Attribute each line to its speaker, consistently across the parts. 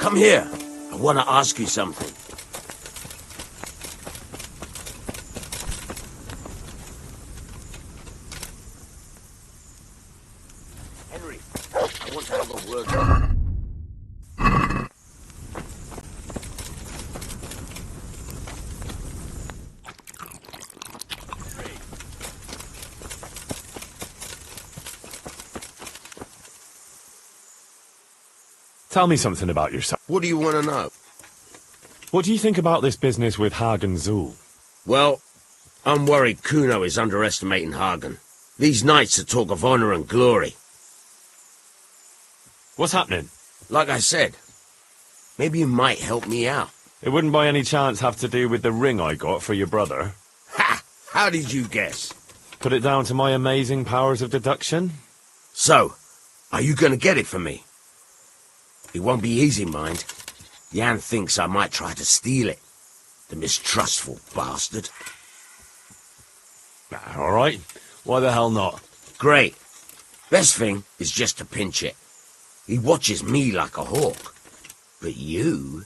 Speaker 1: Come here. I want to ask you something. Henry, I want to have a word with you.
Speaker 2: Tell me something about yourself.
Speaker 1: What do you want to know?
Speaker 2: What do you think about this business with Hagen Zul?
Speaker 1: Well, I'm worried Kuno is underestimating Hagen. These knights are talk of honor and glory.
Speaker 2: What's happening?
Speaker 1: Like I said, maybe you might help me out.
Speaker 2: It wouldn't by any chance have to do with the ring I got for your brother?
Speaker 1: Ha! How did you guess?
Speaker 2: Put it down to my amazing powers of deduction?
Speaker 1: So, are you gonna get it for me? It won't be easy, mind. Jan thinks I might try to steal it. The mistrustful bastard.
Speaker 2: All right. Why the hell not?
Speaker 1: Great. Best thing is just to pinch it. He watches me like a hawk. But you...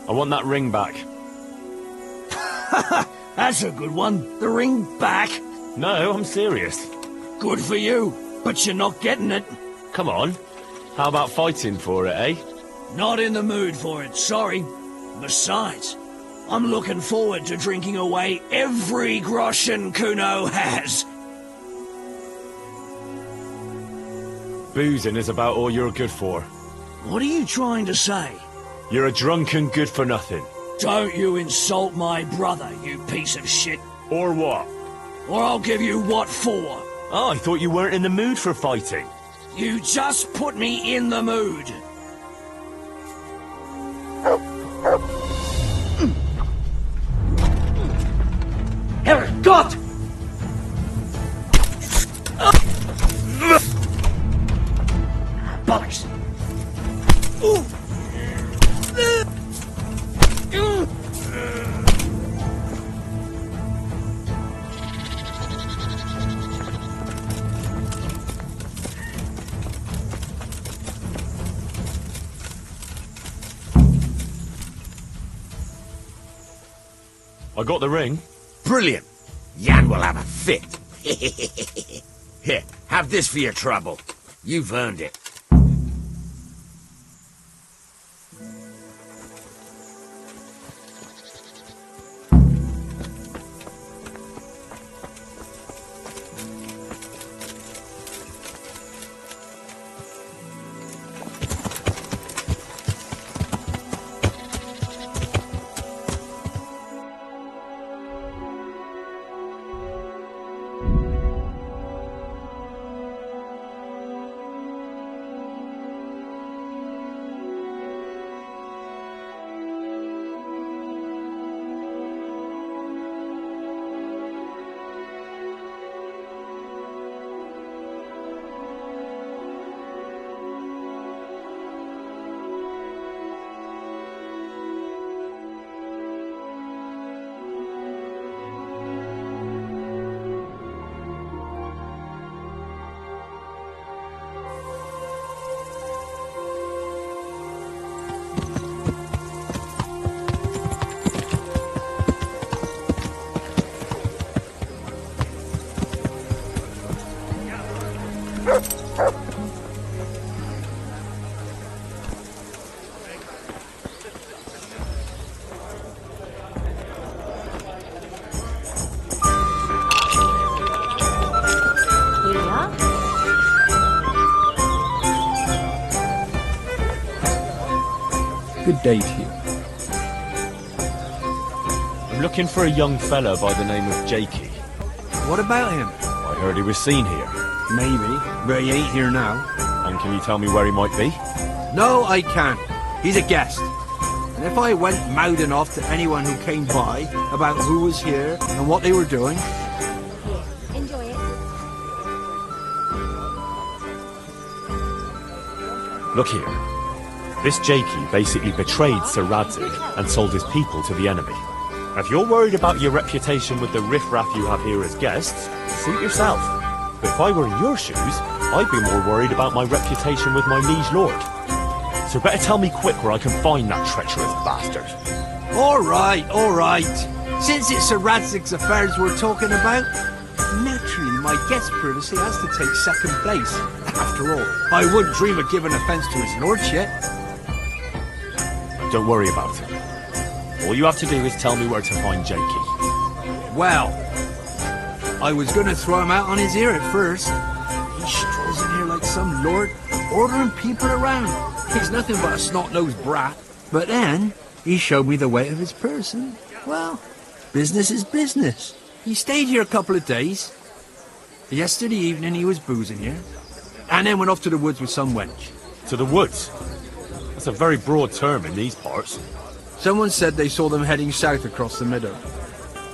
Speaker 2: I want that ring back.
Speaker 3: That's a good one. The ring back.
Speaker 2: No, I'm serious.
Speaker 3: Good for you, but you're not getting it.
Speaker 2: Come on. How about fighting for it, eh?
Speaker 3: Not in the mood for it, sorry. Besides, I'm looking forward to drinking away every groschen Kuno has.
Speaker 2: Boozing is about all you're good for.
Speaker 3: What are you trying to say?
Speaker 2: You're a drunken good-for-nothing.
Speaker 3: Don't you insult my brother, you piece of shit.
Speaker 2: Or what?
Speaker 3: Or I'll give you what for.
Speaker 2: Oh, I thought you weren't in the mood for fighting.
Speaker 3: You just put me in the mood. Herrgott! Bollocks!
Speaker 2: I got the ring.
Speaker 1: Brilliant. Jan will have a fit. Here, have this for your trouble. You've earned it.
Speaker 4: Good day to you.
Speaker 2: I'm looking for a young fella by the name of Jakey.
Speaker 4: What about him?
Speaker 2: I heard he was seen here.
Speaker 4: Maybe, but he ain't here now.
Speaker 2: And can you tell me where he might be?
Speaker 4: No, I can't. He's a guest. And if I went mouthing off to anyone who came by about who was here and what they were doing...
Speaker 5: Enjoy it.
Speaker 2: Look here. This Jakey basically betrayed Sir Radzig and sold his people to the enemy. If you're worried about your reputation with the riffraff you have here as guests, suit yourself. But if I were in your shoes, I'd be more worried about my reputation with my liege lord. So better tell me quick where I can find that treacherous bastard.
Speaker 4: All right. Since it's Sir Radzig's affairs we're talking about, naturally my guest privacy has to take second place. After all, I wouldn't dream of giving offence to his lordship.
Speaker 2: Don't worry about it. All you have to do is tell me where to find Jakey.
Speaker 4: Well, I was going to throw him out on his ear at first. He strolls in here like some lord, ordering people around. He's nothing but a snot-nosed brat. But then, he showed me the weight of his person. Well, business is business. He stayed here a couple of days. Yesterday evening he was boozing here, and then went off to the woods with some wench.
Speaker 2: To the woods? That's a very broad term in these parts.
Speaker 4: Someone said they saw them heading south across the meadow.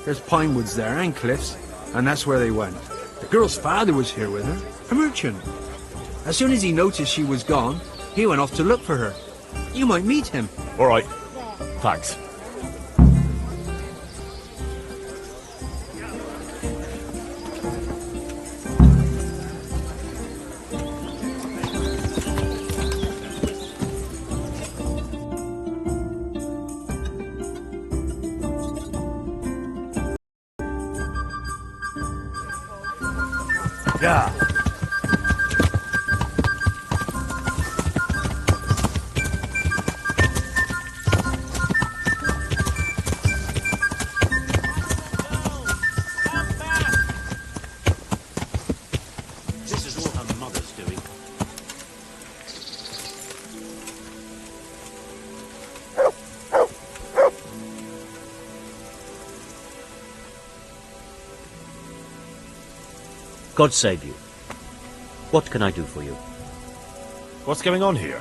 Speaker 4: There's pine woods there and cliffs, and that's where they went. The girl's father was here with her, a merchant. As soon as he noticed she was gone, he went off to look for her. You might meet him.
Speaker 2: All right. Thanks.
Speaker 1: Yeah.
Speaker 3: This is all her mother's doing.
Speaker 6: God save you. What can I do for you?
Speaker 2: What's going on here?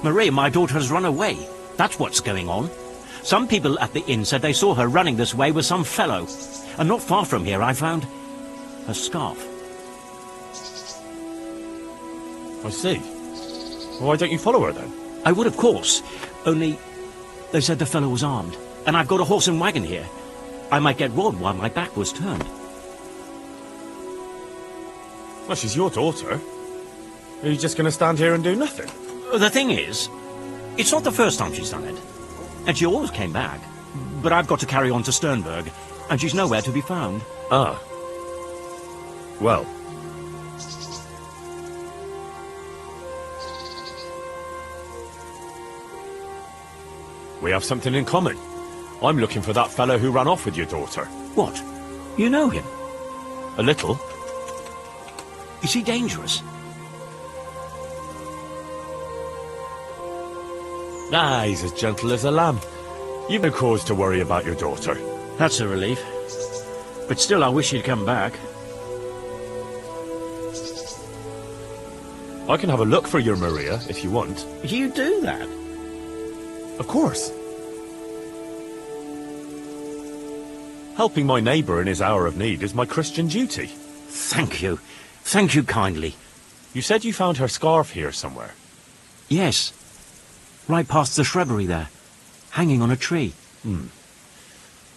Speaker 3: Marie, my daughter has run away. That's what's going on. Some people at the inn said they saw her running this way with some fellow. And not far from here I found a scarf.
Speaker 2: I see. Why don't you follow her then?
Speaker 3: I would, of course. Only they said the fellow was armed. And I've got a horse and wagon here. I might get robbed while my back was turned.
Speaker 2: Well, she's your daughter. Are you just going to stand here and do nothing?
Speaker 3: The thing is, it's not the first time she's done it. And she always came back. But I've got to carry on to Sternberg, and she's nowhere to be found.
Speaker 2: Ah. Well. We have something in common. I'm looking for that fellow who ran off with your daughter.
Speaker 3: What? You know him?
Speaker 2: A little.
Speaker 3: Is he dangerous?
Speaker 2: Ah, he's as gentle as a lamb. You've no cause to worry about your daughter.
Speaker 3: That's a relief. But still, I wish he'd come back.
Speaker 2: I can have a look for your Maria, if you want.
Speaker 3: You do that?
Speaker 2: Of course. Helping my neighbour in his hour of need is my Christian duty.
Speaker 3: Thank you. Thank you kindly.
Speaker 2: You said you found her scarf here somewhere.
Speaker 3: Yes. Right past the shrubbery there. Hanging on a tree.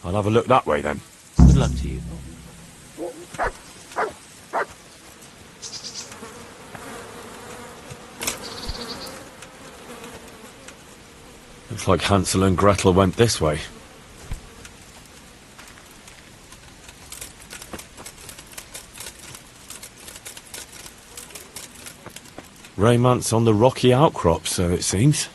Speaker 2: I'll have a look that way then.
Speaker 3: Good luck to you.
Speaker 2: Looks like Hansel and Gretel went this way. Raymant's on the rocky outcrop, so it seems.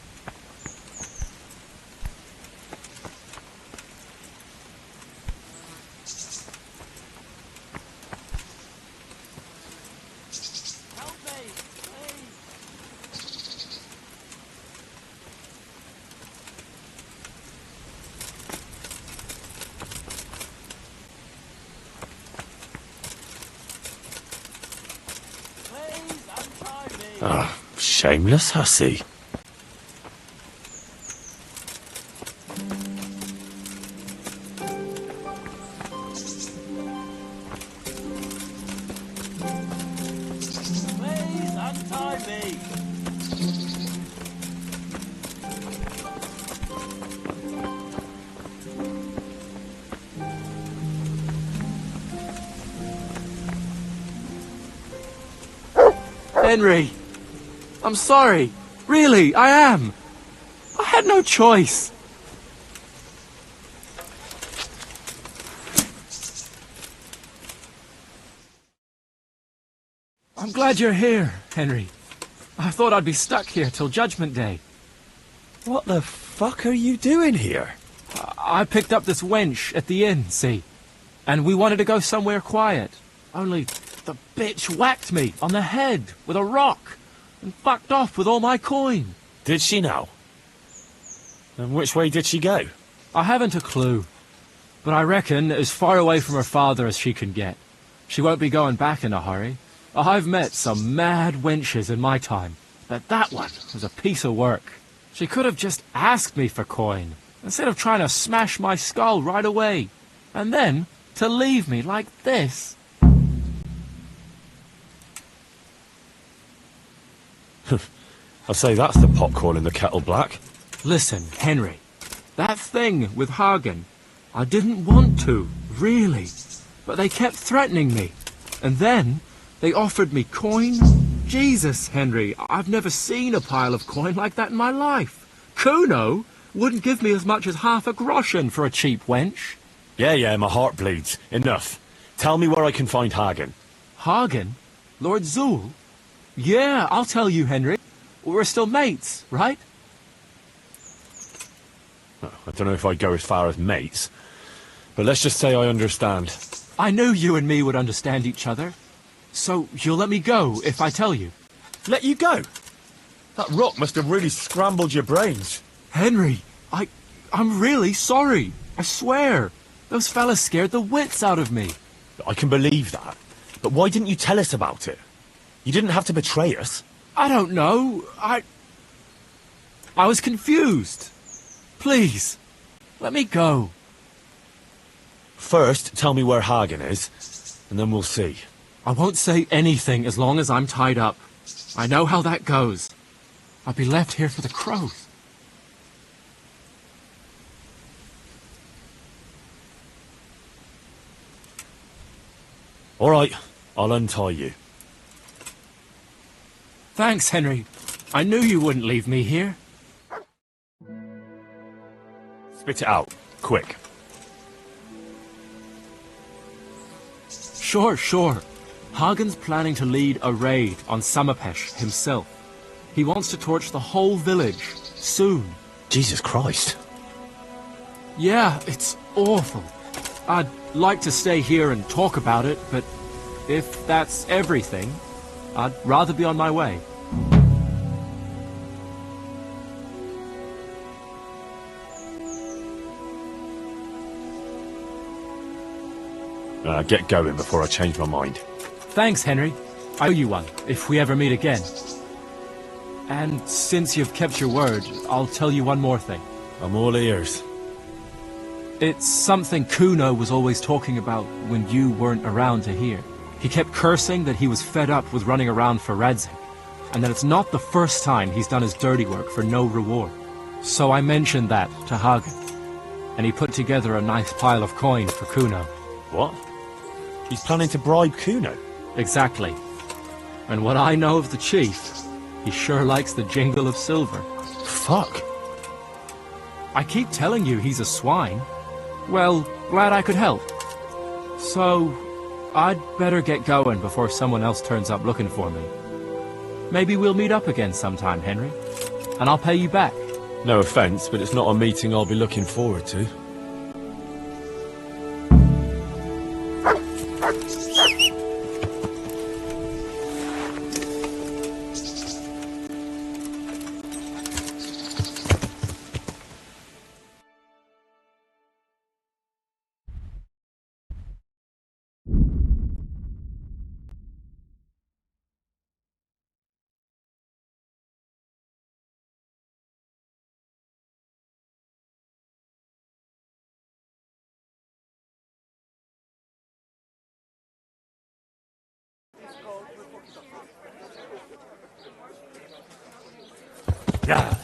Speaker 2: Ah, shameless hussy.
Speaker 7: Henry. I'm sorry. Really, I am. I had no choice. I'm glad you're here, Henry. I thought I'd be stuck here till Judgment Day.
Speaker 2: What the fuck are you doing here?
Speaker 7: I picked up this wench at the inn, see? And we wanted to go somewhere quiet. Only the bitch whacked me on the head with a rock and fucked off with all my coin.
Speaker 2: Did she now? And which way did she go?
Speaker 7: I haven't a clue, but I reckon as far away from her father as she can get. She won't be going back in a hurry. I've met some mad wenches in my time, but that one was a piece of work. She could have just asked me for coin, instead of trying to smash my skull right away. And then, to leave me like this.
Speaker 2: I'll say that's the pot calling the kettle black.
Speaker 7: Listen, Henry, that thing with Hagen, I didn't want to, really. But they kept threatening me. And then, they offered me coin. Jesus, Henry, I've never seen a pile of coin like that in my life. Kuno wouldn't give me as much as half a groschen for a cheap wench.
Speaker 2: Yeah, my heart bleeds. Enough. Tell me where I can find Hagen.
Speaker 7: Hagen? Lord Zool? Yeah, I'll tell you, Henry. We're still mates, right?
Speaker 2: I don't know if I'd go as far as mates, but let's just say I understand.
Speaker 7: I knew you and me would understand each other. So you'll let me go if I tell you?
Speaker 2: Let you go? That rock must have really scrambled your brains.
Speaker 7: Henry, I'm really sorry. I swear. Those fellas scared the wits out of me.
Speaker 2: I can believe that. But why didn't you tell us about it? You didn't have to betray us.
Speaker 7: I don't know. I was confused. Please, let me go.
Speaker 2: First, tell me where Hagen is, and then we'll see.
Speaker 7: I won't say anything as long as I'm tied up. I know how that goes. I'll be left here for the crows.
Speaker 2: All right, I'll untie you.
Speaker 7: Thanks, Henry. I knew you wouldn't leave me here.
Speaker 2: Spit it out, quick.
Speaker 7: Sure. Hagen's planning to lead a raid on Samapesh himself. He wants to torch the whole village, soon.
Speaker 2: Jesus Christ.
Speaker 7: Yeah, it's awful. I'd like to stay here and talk about it, but if that's everything, I'd rather be on my way.
Speaker 2: Get going before I change my mind.
Speaker 7: Thanks, Henry. I owe you one, if we ever meet again. And since you've kept your word, I'll tell you one more thing.
Speaker 2: I'm all ears.
Speaker 7: It's something Kuno was always talking about when you weren't around to hear. He kept cursing that he was fed up with running around for Radzig, and that it's not the first time he's done his dirty work for no reward. So I mentioned that to Hagen, and he put together a nice pile of coin for Kuno.
Speaker 2: What? He's planning to bribe Kuno?
Speaker 7: Exactly. And what I know of the chief, he sure likes the jingle of silver.
Speaker 2: Fuck.
Speaker 7: I keep telling you he's a swine. Well, glad I could help. So, I'd better get going before someone else turns up looking for me. Maybe we'll meet up again sometime, Henry. And I'll pay you back.
Speaker 2: No offense, but it's not a meeting I'll be looking forward to.
Speaker 8: Yeah,